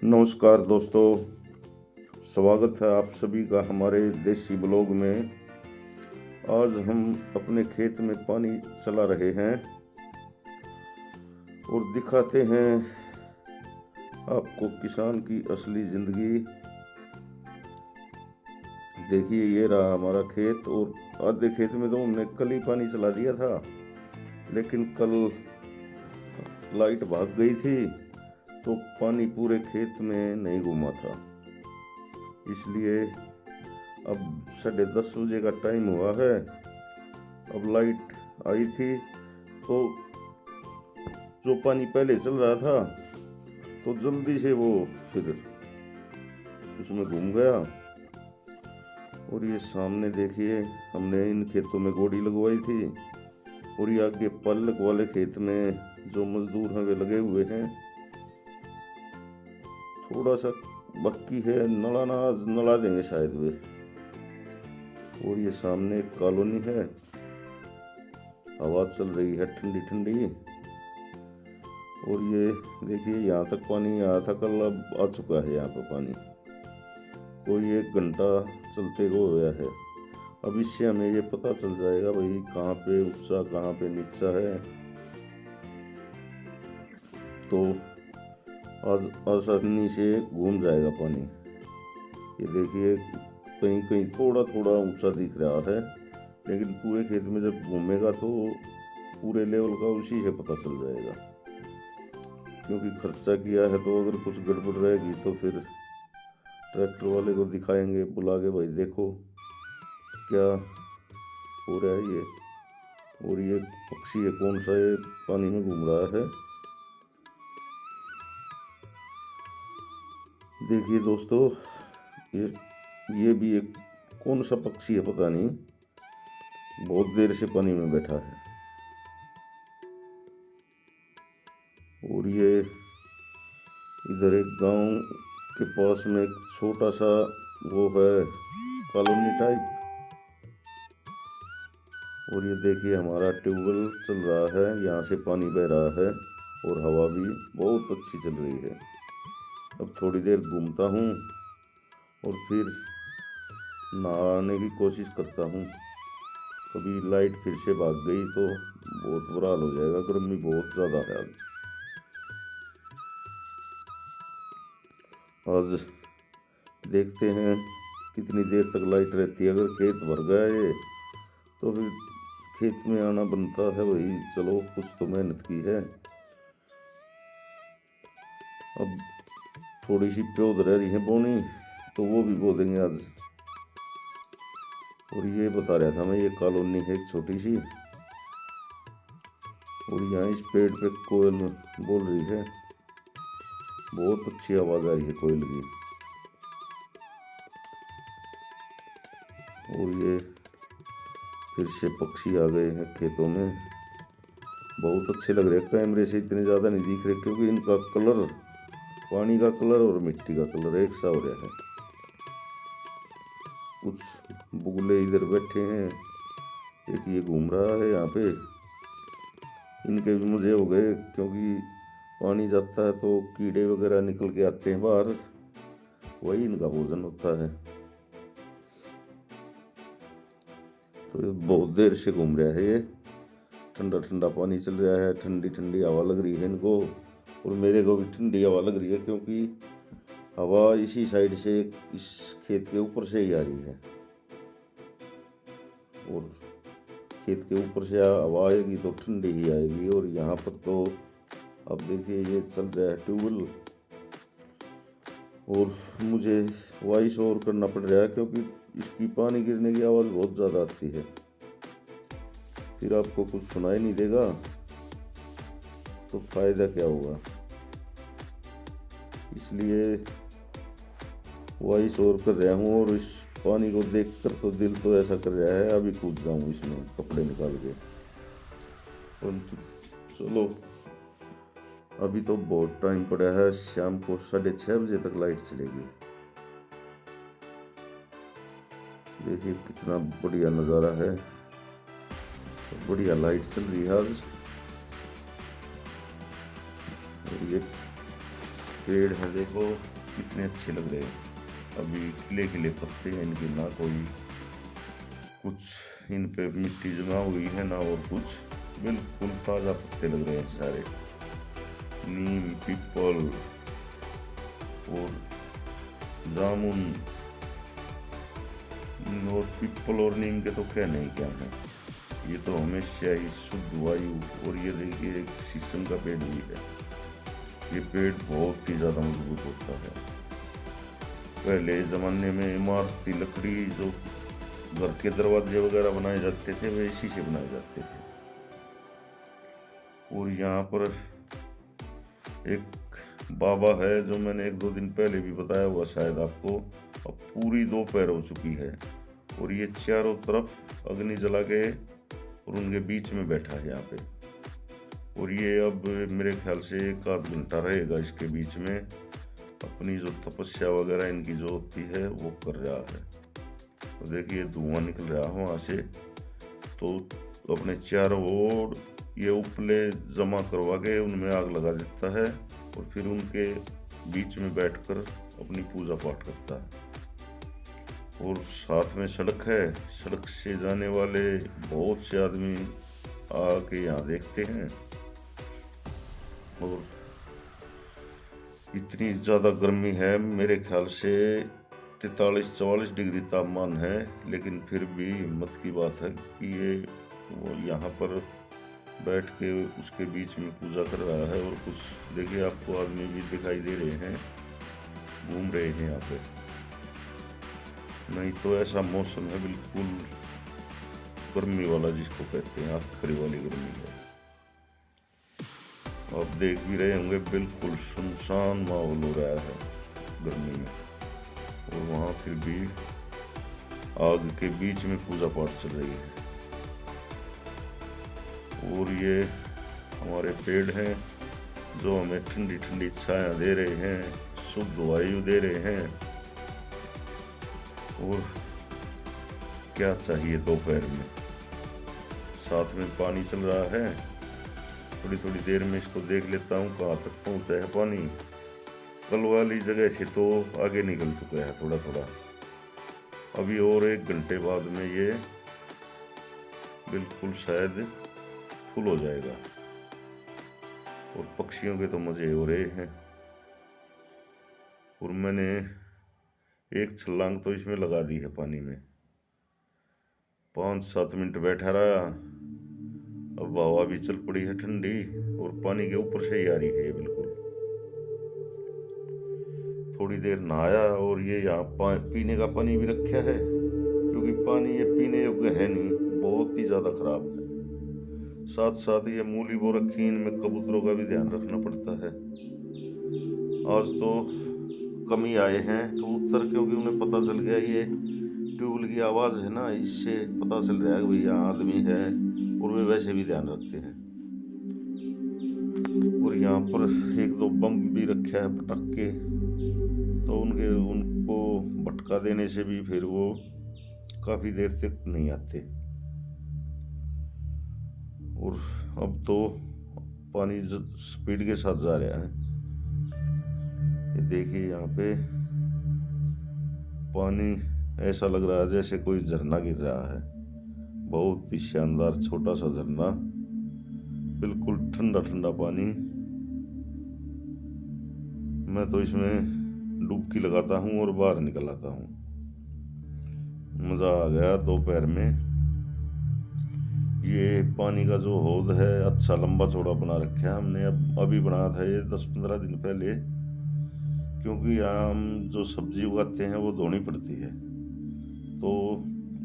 नमस्कार दोस्तों, स्वागत है आप सभी का हमारे देसी ब्लॉग में। आज हम अपने खेत में पानी चला रहे हैं और दिखाते हैं आपको किसान की असली ज़िंदगी। देखिए, ये रहा हमारा खेत और आधे खेत में तो हमने कल ही पानी चला दिया था, लेकिन कल लाइट भाग गई थी तो पानी पूरे खेत में नहीं घूमा था। इसलिए अब 10:30 बजे का टाइम हुआ है। अब लाइट आई थी तो जो पानी पहले चल रहा था तो जल्दी से वो फिर उसमें घूम गया। और ये सामने देखिए, हमने इन खेतों में गोड़ी लगवाई थी और ये आगे पल्लक वाले खेत में जो मजदूर हैं वे लगे हुए हैं। थोड़ा सा बाकी है, नला देंगे शायद वे। और ये सामने एक कॉलोनी है, हवा चल रही है ठंडी ठंडी। और ये देखिए, यहाँ तक पानी आया था कल, अब आ चुका है यहाँ पे पानी। कोई 1 घंटा चलते हो गया है। अब इससे हमें ये पता चल जाएगा भाई कहाँ पे ऊंचा कहाँ पे नीचा है। तो आज आसानी से घूम जाएगा पानी। ये देखिए, कहीं कहीं थोड़ा थोड़ा ऊंचा दिख रहा है, लेकिन पूरे खेत में जब घूमेगा तो पूरे लेवल का उसी से पता चल जाएगा। क्योंकि खर्चा किया है तो अगर कुछ गड़बड़ रहेगी तो फिर ट्रैक्टर वाले को दिखाएंगे बुला के, भाई देखो क्या हो रहा है ये। और ये पक्षी है, कौन सा ये पानी में घूम रहा है। देखिए दोस्तों, ये भी एक कौन सा पक्षी है पता नहीं, बहुत देर से पानी में बैठा है। और ये इधर एक गांव के पास में एक छोटा सा वो है, कॉलोनी टाइप। और ये देखिए, हमारा ट्यूबवेल चल रहा है, यहाँ से पानी बह रहा है और हवा भी बहुत अच्छी चल रही है। अब थोड़ी देर घूमता हूँ और फिर नहाने की कोशिश करता हूँ। कभी लाइट फिर से भाग गई तो बहुत बुरा हाल हो जाएगा, गर्मी बहुत ज़्यादा है आज। देखते हैं कितनी देर तक लाइट रहती है। अगर खेत भर गया ये तो फिर खेत में आना बनता है भाई, चलो कुछ तो मेहनत की है। अब थोड़ी सी प्योद रह रही है बोनी, तो वो भी बो देंगे आज। और ये बता रहा था मैं, ये कॉलोनी है एक छोटी सी, और यहाँ इस पेड़ पे कोयल बोल रही है, बहुत अच्छी आवाज़ आ रही है कोयल की। और ये फिर से पक्षी आ गए हैं खेतों में, बहुत अच्छे लग रहे हैं। कैमरे से इतने ज़्यादा नहीं दिख रहे क्योंकि इनका कलर, पानी का कलर और मिट्टी का कलर एक सा हो रहा है। कुछ बुगले इधर बैठे हैं, एक ये घूम रहा है यहाँ पे। इनके भी मजे हो गए, क्योंकि पानी जाता है तो कीड़े वगैरह निकल के आते हैं बाहर, वही इनका भोजन होता है। तो बहुत देर से घूम रहा है ये, ठंडा ठंडा पानी चल रहा है, ठंडी ठंडी हवा लग रही है इनको, और मेरे को भी ठंडी हवा लग रही है, क्योंकि हवा इसी साइड से इस खेत के ऊपर से ही आ रही है। और खेत के ऊपर से हवा आएगी तो ठंडी ही आएगी। और यहाँ पर तो अब देखिए, ये चल रहा है ट्यूबवेल, और मुझे वॉइस ओवर करना पड़ रहा है क्योंकि इसकी पानी गिरने की आवाज़ बहुत ज़्यादा आती है, फिर आपको कुछ सुनाई नहीं देगा तो फ़ायदा क्या होगा। इसलिए वॉइस ओवर कर रहा हूँ, और इस पानी को देखकर तो दिल तो ऐसा कर रहा है अभी कूद जाऊँ इसमें कपड़े निकाल के। परंतु चलो, अभी तो बहुत टाइम पड़ा है, शाम को 6:30 बजे तक लाइट चलेगी। देखिए कितना बढ़िया नज़ारा है, बढ़िया लाइट चल रही है आज। और ये पेड़ है देखो, कितने अच्छे लग रहे हैं। अभी खिले खिले पत्ते हैं इनके, ना कोई कुछ इन पे मिट्टी जमा हुई है ना और कुछ, बिल्कुल ताज़ा पत्ते लग रहे हैं सारे। नीम, पीपल और जामुन और पीपल और नीम के तो कहने ही क्या है। ये तो हमेशा ही शुद्ध वायु। और ये देखिए एक शीशम का पेड़ भी है। ये पेड़ बहुत ही ज़्यादा मजबूत होता है। पहले ज़माने में इमारती लकड़ी जो घर के दरवाजे वगैरह बनाए जाते थे वे इसी से बनाए जाते थे। और यहाँ पर एक बाबा है जो मैंने 1-2 दिन पहले भी बताया हुआ शायद आपको। अब पूरी दोपहर हो चुकी है और ये चारों तरफ अग्नि जला के और उनके बीच में बैठा है यहाँ पे। और ये अब मेरे ख्याल से 1-आध घंटा रहेगा इसके बीच में, अपनी जो तपस्या वगैरह इनकी जो होती है वो कर रहा है। तो देखिए धुआं निकल रहा है वहाँ से। तो अपने चारों ओर ये उपले जमा करवा के उनमें आग लगा देता है और फिर उनके बीच में बैठकर अपनी पूजा पाठ करता है। और साथ में सड़क है, सड़क से जाने वाले बहुत से आदमी आके यहाँ देखते हैं। और इतनी ज़्यादा गर्मी है, मेरे ख्याल से 43-44 डिग्री तापमान है, लेकिन फिर भी हिम्मत की बात है कि ये वो यहाँ पर बैठ के उसके बीच में पूजा कर रहा है। और कुछ देखिए आपको आदमी भी दिखाई दे रहे हैं, घूम रहे हैं यहाँ पे। नहीं तो ऐसा मौसम है बिल्कुल गर्मी वाला, जिसको कहते हैं आखिरी वाली गर्मी है। आप देख भी रहे होंगे बिल्कुल सुनसान माहौल हो रहा है गर्मी में। और वहाँ फिर भी आग के बीच में पूजा पाठ चल रही है। और ये हमारे पेड़ हैं जो हमें ठंडी ठंडी छाया दे रहे हैं, शुद्ध वायु दे रहे हैं। और क्या चाहिए दोपहर में। साथ में पानी चल रहा है, थोड़ी थोड़ी देर में इसको देख लेता हूँ कहाँ तक पहुँचा है पानी। कल वाली जगह से तो आगे निकल चुका है थोड़ा थोड़ा। अभी और 1 घंटे बाद में ये बिल्कुल शायद फुल हो जाएगा। और पक्षियों के तो मजे हो रहे हैं। और मैंने एक छलांग तो इसमें लगा दी है पानी में। 5-7 मिनट बैठा रहा। अब हवा भी चल पड़ी है ठंडी और पानी के ऊपर से ही आ रही है बिल्कुल। थोड़ी देर नहाया और ये यहाँ पीने का पानी भी रखा है, क्योंकि पानी ये पीने योग्य है नहीं, बहुत ही ज़्यादा खराब है। साथ साथ ये मूली बो रखी, इनमें कबूतरों का भी ध्यान रखना पड़ता है। आज तो कम ही आए हैं कबूतर, क्योंकि उन्हें पता चल गया ये ट्यूबवेल की आवाज़ है ना, इससे पता चल रहा है कि भाई यहाँ आदमी है। और वे वैसे भी ध्यान रखते हैं। और यहाँ पर 1-2 बम भी रखा है पटाखे, तो उनको भटका देने से भी फिर वो काफ़ी देर तक नहीं आते। और अब तो पानी स्पीड के साथ जा रहा है। ये देखिए यहाँ पे पानी ऐसा लग रहा है जैसे कोई झरना गिर रहा है। बहुत ही शानदार छोटा सा झरना, बिल्कुल ठंडा ठंडा पानी। मैं तो इसमें डुबकी लगाता हूँ और बाहर निकल आता हूँ। मज़ा आ गया दोपहर में। ये पानी का जो हौद है अच्छा लंबा चौड़ा बना रखा है हमने। अभी बनाया था ये 10-15 दिन पहले, क्योंकि यहाँ हम जो सब्जी उगाते हैं वो धोनी पड़ती है। तो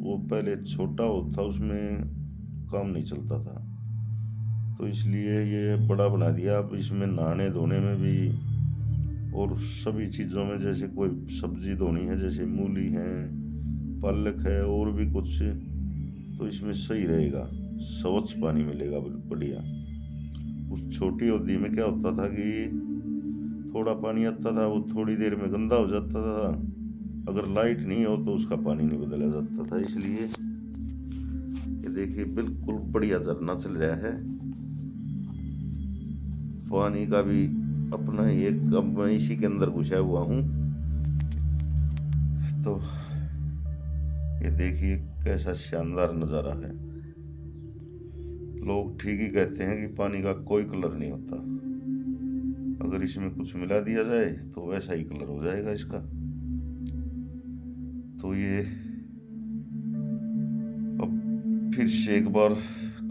वो पहले छोटा होता, उसमें काम नहीं चलता था, तो इसलिए ये बड़ा बना दिया। अब इसमें नहाने धोने में भी और सभी चीज़ों में, जैसे कोई सब्जी धोनी है, जैसे मूली है, पालक है और भी कुछ, तो इसमें सही रहेगा, स्वच्छ पानी मिलेगा बढ़िया। उस छोटी होदी में क्या होता था कि थोड़ा पानी आता था, वो थोड़ी देर में गंदा हो जाता था। अगर लाइट नहीं हो तो उसका पानी नहीं बदला जाता था। इसलिए ये देखिए बिल्कुल बढ़िया झरना चल रहा है। पानी का भी अपना ही एक, अब मैं इसी के अंदर घुसा हुआ हूँ। तो ये देखिए कैसा शानदार नज़ारा है। लोग ठीक ही कहते हैं कि पानी का कोई कलर नहीं होता, अगर इसमें कुछ मिला दिया जाए तो वैसा ही कलर हो जाएगा इसका। तो ये अब फिर से एक बार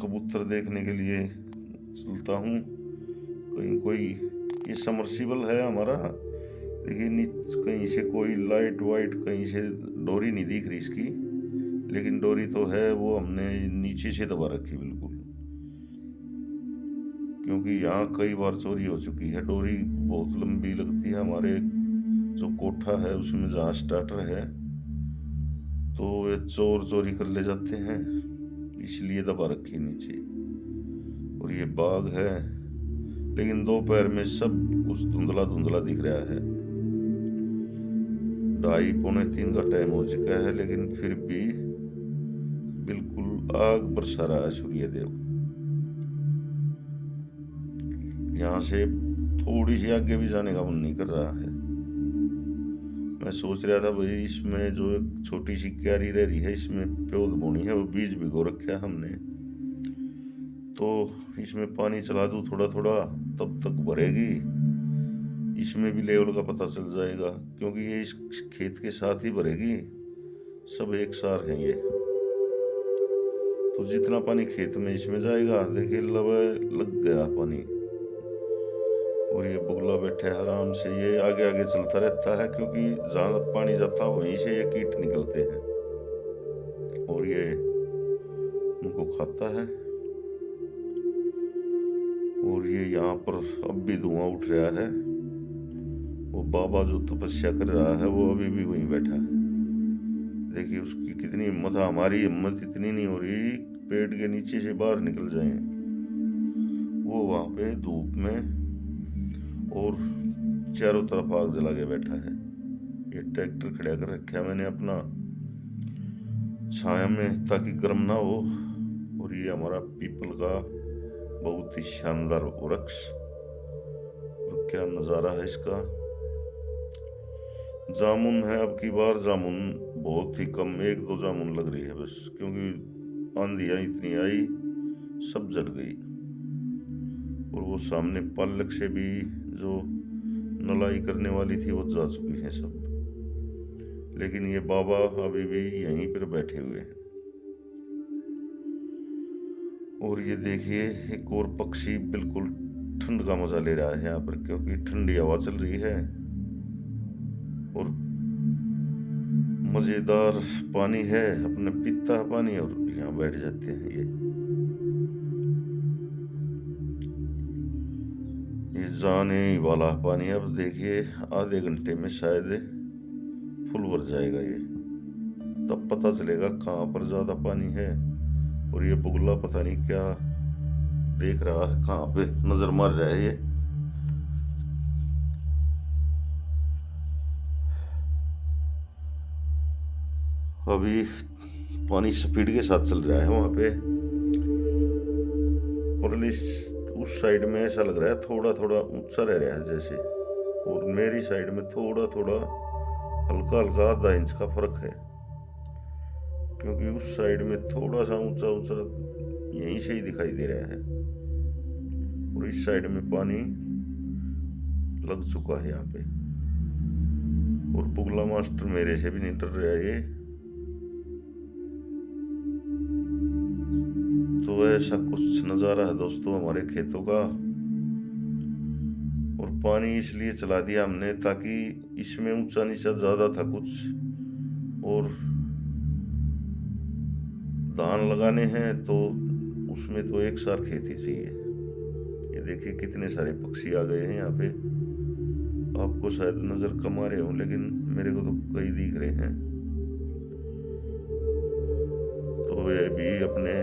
कबूतर देखने के लिए चलता हूँ। कहीं कोई ये समर्सिबल है हमारा, देखिए कहीं से कोई लाइट वाइट कहीं से डोरी नहीं दिख रही इसकी, लेकिन डोरी तो है, वो हमने नीचे से दबा रखी बिल्कुल, क्योंकि यहाँ कई बार चोरी हो चुकी है। डोरी बहुत लंबी लगती है, हमारे जो कोठा है उसमें जहाँ स्टार्टर है तो वे चोर चोरी कर ले जाते हैं, इसलिए दबा रखी नीचे। और ये बाग है, लेकिन दोपहर में सब कुछ धुंधला धुंधला दिख रहा है। 2:30-3 का टाइम हो चुका है, लेकिन फिर भी बिल्कुल आग बरसा रहा है सूर्यदेव। यहाँ से थोड़ी सी आगे भी जाने का मन नहीं कर रहा है। मैं सोच रहा था भाई इसमें जो एक छोटी सी क्यारी रह रही है इसमें पौध बोनी है, वो बीज भिगो रखा है हमने, तो इसमें पानी चला दूं थोड़ा थोड़ा, तब तक भरेगी, इसमें भी लेवल का पता चल जाएगा, क्योंकि ये इस खेत के साथ ही भरेगी, सब एक सार हैं ये। तो जितना पानी खेत में इसमें जाएगा, देखिए लग गया पानी। और ये बुगला बैठे आराम से, ये आगे आगे चलता रहता है, क्योंकि जहाँ पानी जाता है वहीं से ये कीट निकलते हैं और ये उनको खाता है। और ये यहाँ पर अब भी धुआं उठ रहा है। वो बाबा जो तपस्या कर रहा है वो अभी भी वहीं बैठा है। देखिए उसकी कितनी हिम्मत है, हमारी हिम्मत इतनी नहीं हो रही पेड़ के नीचे से बाहर निकल जाए। वो वहाँ पे धूप में और चारों तरफ आग जला के बैठा है। ये ट्रैक्टर खड़ा कर रखा है मैंने अपना छाया में, ताकि गर्म ना हो। और ये हमारा पीपल का बहुत ही शानदार वृक्ष, और क्या नज़ारा है इसका। जामुन है, अब की बार जामुन बहुत ही कम, 1-2 जामुन लग रही है बस, क्योंकि आंधियाँ इतनी आई सब जल गई। और वो सामने पालक से भी जो नलाई करने वाली थी वो जा चुकी है सब, लेकिन ये बाबा अभी भी यहीं पर बैठे हुए हैं। और ये देखिए एक और पक्षी बिल्कुल ठंड का मजा ले रहा है यहाँ पर, क्योंकि ठंडी हवा चल रही है और मजेदार पानी है, अपने पीता है पानी और यहाँ बैठ जाते हैं। ये जाने ही वाला पानी, अब देखिए आधे घंटे में शायद फुल भर जाएगा ये, तब पता चलेगा कहाँ पर ज्यादा पानी है। और ये बुगला पता नहीं क्या देख रहा है, कहाँ पे नजर मार रहा है ये। अभी पानी स्पीड के साथ चल रहा है वहां पे, और उस साइड में ऐसा लग रहा है थोड़ा थोड़ा ऊंचा रह रहा है जैसे, और मेरी साइड में थोड़ा थोड़ा हल्का हल्का आधा इंच का फर्क है, क्योंकि उस साइड में थोड़ा सा ऊंचा ऊंचा यहीं से ही दिखाई दे रहा है, और इस साइड में पानी लग चुका है यहाँ पे। और बुगला मास्टर मेरे से भी नहीं डर रहा है ये। तो ऐसा कुछ नज़ारा है दोस्तों हमारे खेतों का। और पानी इसलिए चला दिया हमने ताकि इसमें ऊंचा नीचा ज़्यादा था कुछ, और धान लगाने हैं तो उसमें तो एक सार खेती चाहिए। ये देखिए कितने सारे पक्षी आ गए हैं यहाँ पे, आपको शायद नज़र कम आ रहे हो, लेकिन मेरे को तो कई दिख रहे हैं। तो ये भी अपने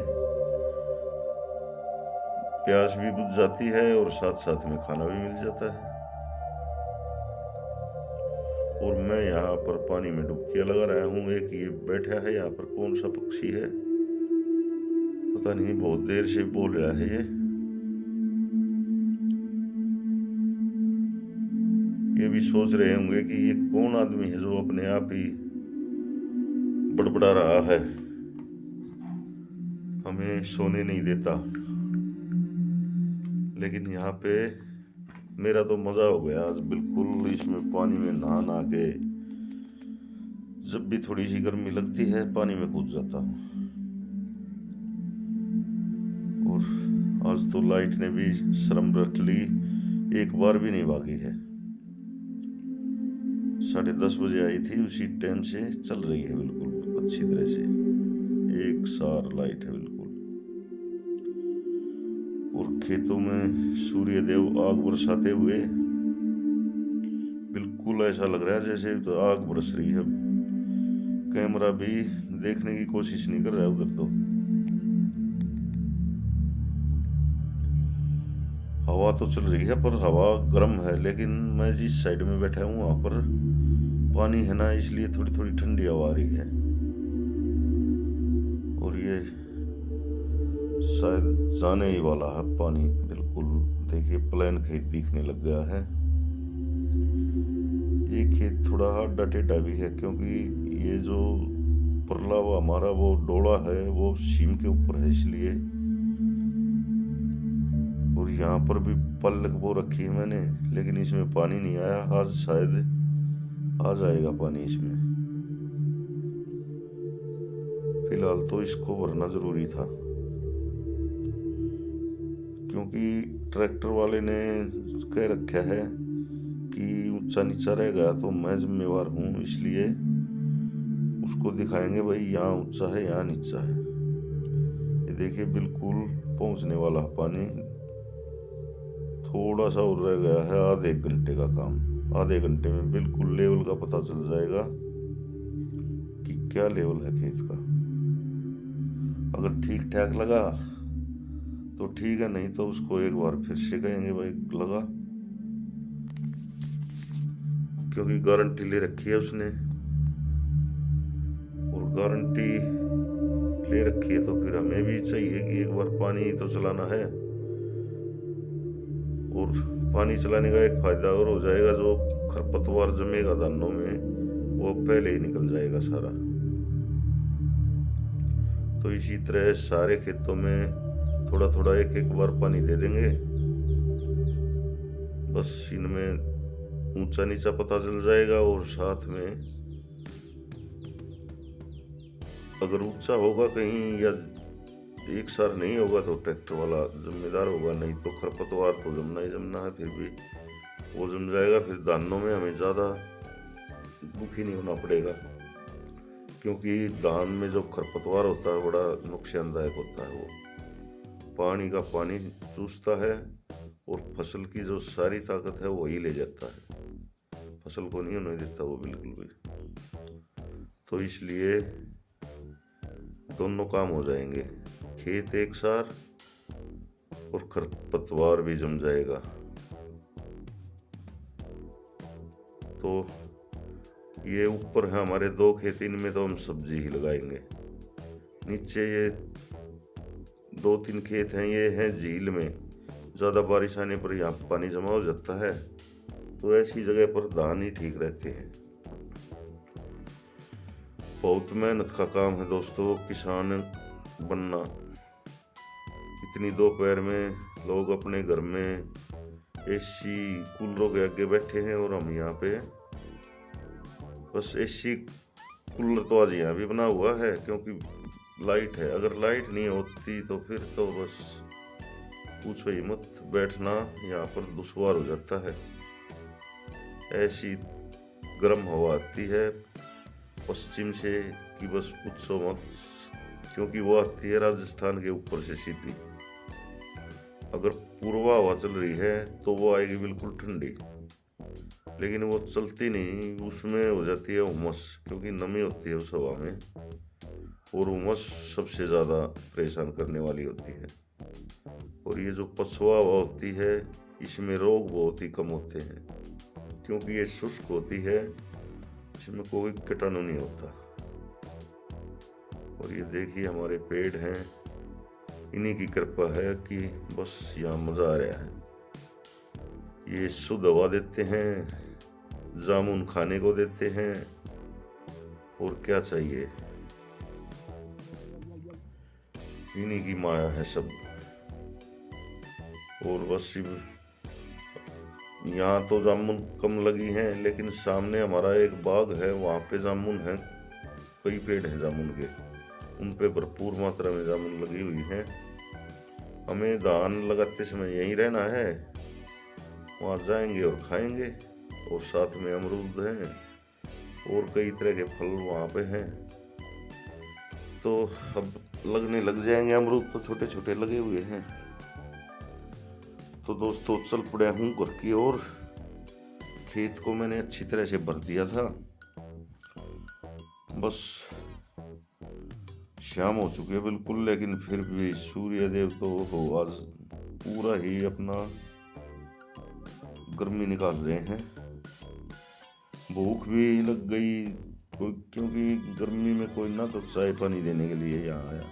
प्यास भी बुझ जाती है और साथ साथ में खाना भी मिल जाता है। और मैं यहाँ पर पानी में डुबकियां लगा रहा हूँ। एक ये बैठा है यहाँ पर, कौन सा पक्षी है पता नहीं, बहुत देर से बोल रहा है ये भी सोच रहे होंगे कि ये कौन आदमी है जो अपने आप ही बड़बड़ा रहा है, हमें सोने नहीं देता। लेकिन यहाँ पे मेरा तो मज़ा हो गया आज बिल्कुल। इसमें पानी में नहा नहा के जब भी थोड़ी सी गर्मी लगती है पानी में कूद जाता हूँ। और आज तो लाइट ने भी शर्म रख ली, एक बार भी नहीं भागी है। 10:30 बजे आई थी, उसी टाइम से चल रही है बिल्कुल अच्छी तरह से, एक सार लाइट है बिल्कुल। और खेतों में सूर्य देव आग बरसाते हुए बिल्कुल ऐसा लग रहा है जैसे तो आग बरस रही है। कैमरा भी देखने की कोशिश नहीं कर रहा है उधर। तो हवा तो चल रही है पर हवा गर्म है, लेकिन मैं जिस साइड में बैठा हूँ वहां पर पानी है ना, इसलिए थोड़ी थोड़ी ठंडी हवा आ रही है। और ये शायद जाने ही वाला है पानी बिल्कुल। देखिए प्लेन खेत दिखने लग गया है। ये खेत थोड़ा आड़ा टेढ़ा भी है, क्योंकि ये जो परला हुआ हमारा वो डोला है वो सीम के ऊपर है इसलिए। और यहाँ पर भी पल्लक बो रखी है मैंने, लेकिन इसमें पानी नहीं आया। आज शायद आ जाएगा पानी इसमें। फिलहाल तो इसको भरना जरूरी था, क्योंकि ट्रैक्टर वाले ने कह रखा है कि ऊंचा नीचा रह गया तो मैं जिम्मेवार हूँ, इसलिए उसको दिखाएंगे भाई यहाँ ऊंचा है यहाँ नीचा है। ये देखिए बिल्कुल पहुंचने वाला है पानी, थोड़ा सा और रह गया है। आधे एक घंटे का काम, आधे घंटे में बिल्कुल लेवल का पता चल जाएगा कि क्या लेवल है खेत का। अगर ठीक ठाक लगा तो ठीक है, नहीं तो उसको एक बार फिर से कहेंगे भाई लगा, क्योंकि गारंटी ले रखी है उसने। और गारंटी ले रखी है तो फिर हमें भी चाहिए कि एक बार पानी तो चलाना है। और पानी चलाने का एक फायदा और हो जाएगा, जो खरपतवार जमेगा धानों में वो पहले ही निकल जाएगा सारा। तो इसी तरह सारे खेतों में थोड़ा थोड़ा एक एक बार पानी दे देंगे, बस इनमें ऊंचा नीचा पता चल जाएगा। और साथ में अगर ऊंचा होगा कहीं या एक सार नहीं होगा तो ट्रैक्टर वाला जिम्मेदार होगा, नहीं तो खरपतवार तो जमना ही जमना है, फिर भी वो जम जाएगा। फिर धानों में हमें ज़्यादा दुखी नहीं होना पड़ेगा, क्योंकि धान में जो खरपतवार होता है बड़ा नुकसानदायक होता है। वो पानी का पानी चूसता है और फसल की जो सारी ताकत है वही ले जाता है, फसल को नहीं होने देता वो बिल्कुल भी। तो इसलिए दोनों काम हो जाएंगे, खेत एक सार और खरपतवार भी जम जाएगा। तो ये ऊपर है हमारे 2 खेत, इनमें तो हम सब्जी ही लगाएंगे। नीचे ये 2-3 खेत हैं, ये हैं झील में, ज़्यादा बारिश आने पर यहाँ पानी जमा हो जाता है, तो ऐसी जगह पर धान ही ठीक रहते हैं। बहुत मेहनत का काम है दोस्तों किसान बनना। इतनी दोपहर में लोग अपने घर में एसी कूलरों के आगे बैठे हैं और हम यहाँ पे बस एसी कूलर तो आज यहाँ भी बना हुआ है क्योंकि लाइट है। अगर लाइट नहीं होती तो फिर तो बस पूछो ही मत, बैठना यहाँ पर दुश्वार हो जाता है। ऐसी गर्म हवा आती है पश्चिम से कि बस पूछो मत, क्योंकि वो आती है राजस्थान के ऊपर से सीधी। अगर पूर्वा हवा चल रही है तो वो आएगी बिल्कुल ठंडी, लेकिन वो चलती नहीं, उसमें हो जाती है उमस, क्योंकि नमी होती है उस हवा में, और उमस सबसे ज़्यादा परेशान करने वाली होती है। और ये जो पछुआ हवा होती है इसमें रोग बहुत ही कम होते हैं, क्योंकि ये शुष्क होती है, इसमें कोई कीटाणु नहीं होता। और ये देखिए हमारे पेड़ हैं, इन्हीं की कृपा है कि बस यहाँ मज़ा आ रहा है। ये शुद्ध हवा देते हैं, जामुन खाने को देते हैं, और क्या चाहिए। इन्हीं की माया है सब। और बस यहाँ तो जामुन कम लगी हैं, लेकिन सामने हमारा एक बाग है, वहाँ पे जामुन है, कई पेड़ हैं जामुन के, उन पे भरपूर मात्रा में जामुन लगी हुई हैं। हमें धान लगाते समय यहीं रहना है, वहाँ जाएंगे और खाएंगे। और साथ में अमरूद हैं और कई तरह के फल वहाँ पे हैं। तो अब लगने लग जाएंगे, अमरूद तो छोटे छोटे लगे हुए हैं। तो दोस्तों चल पड़े हूँ घर की ओर। खेत को मैंने अच्छी तरह से भर दिया था, बस शाम हो चुकी है बिल्कुल, लेकिन फिर भी सूर्य देव तो हो आज पूरा ही अपना गर्मी निकाल रहे हैं। भूख भी लग गई क्योंकि गर्मी में कोई ना तो चाय पानी देने के लिए यहाँ आया।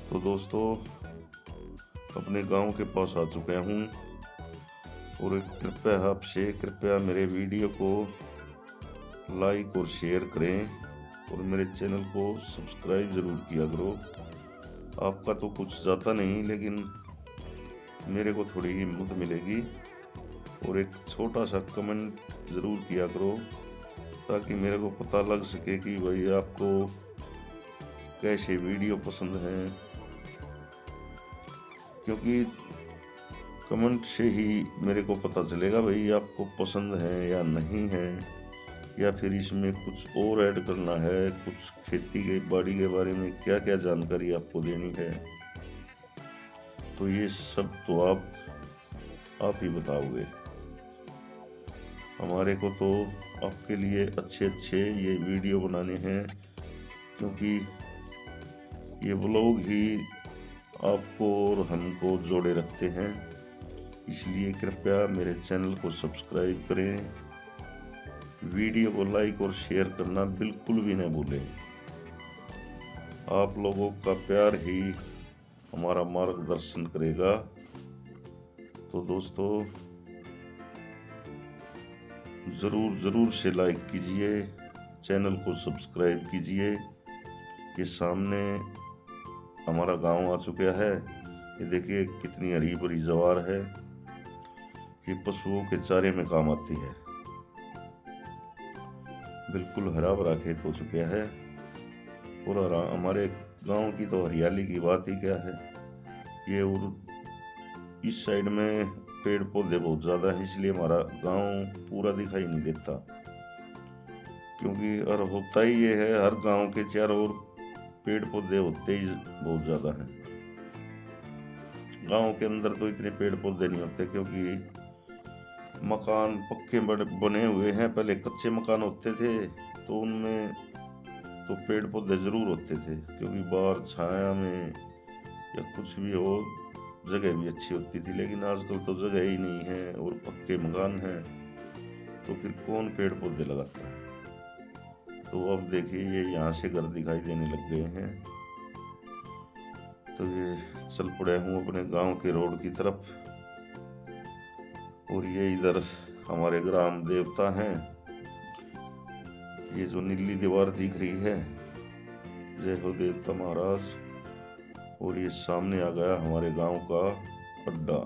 तो दोस्तों अपने गांव के पास आ चुका हूँ, और कृपया मेरे वीडियो को लाइक और शेयर करें, और मेरे चैनल को सब्सक्राइब ज़रूर किया करो। आपका तो कुछ जाता नहीं, लेकिन मेरे को थोड़ी हिम्मत मिलेगी। और एक छोटा सा कमेंट ज़रूर किया करो, ताकि मेरे को पता लग सके कि भाई आपको कैसे वीडियो पसंद हैं, क्योंकि कमेंट से ही मेरे को पता चलेगा भाई आपको पसंद है या नहीं है, या फिर इसमें कुछ और ऐड करना है, कुछ खेती के बाड़ी के बारे में क्या क्या जानकारी आपको देनी है। तो ये सब तो आप ही बताओगे। हमारे को तो आपके लिए अच्छे ये वीडियो बनाने हैं, क्योंकि ये ब्लॉग ही आपको और हमको जोड़े रखते हैं। इसलिए कृपया मेरे चैनल को सब्सक्राइब करें, वीडियो को लाइक और शेयर करना बिल्कुल भी न भूलें। आप लोगों का प्यार ही हमारा मार्गदर्शन करेगा। तो दोस्तों ज़रूर से लाइक कीजिए, चैनल को सब्सक्राइब कीजिए। ये सामने हमारा गांव आ चुका है, ये देखिए कितनी हरी भरी जवार है, ये पशुओं के चारे में काम आती है। बिल्कुल हरा भरा खेत हो चुका है, और हमारे गांव की तो हरियाली की बात ही क्या है। ये और इस साइड में पेड़ पौधे बहुत ज़्यादा हैं, इसलिए हमारा गांव पूरा दिखाई नहीं देता। क्योंकि और होता ही ये है, हर गांव के चारों ओर पेड़ पौधे होते ही बहुत ज़्यादा हैं। गांव के अंदर तो इतने पेड़ पौधे नहीं होते, क्योंकि मकान पक्के बने हुए हैं। पहले कच्चे मकान होते थे, तो उनमें तो पेड़ पौधे ज़रूर होते थे, क्योंकि बाहर छाया में या कुछ भी हो जगह भी अच्छी होती थी। लेकिन आजकल तो जगह ही नहीं है और पक्के मकान हैं, तो फिर कौन पेड़ पौधे लगाता है। तो अब देखिए ये यहाँ से घर दिखाई देने लग गए हैं। तो ये चल पड़े हूँ अपने गांव के रोड की तरफ, और ये इधर हमारे ग्राम देवता हैं। ये जो नीली दीवार दिख रही है, जय हो देवता महाराज। और ये सामने आ गया हमारे गांव का अड्डा।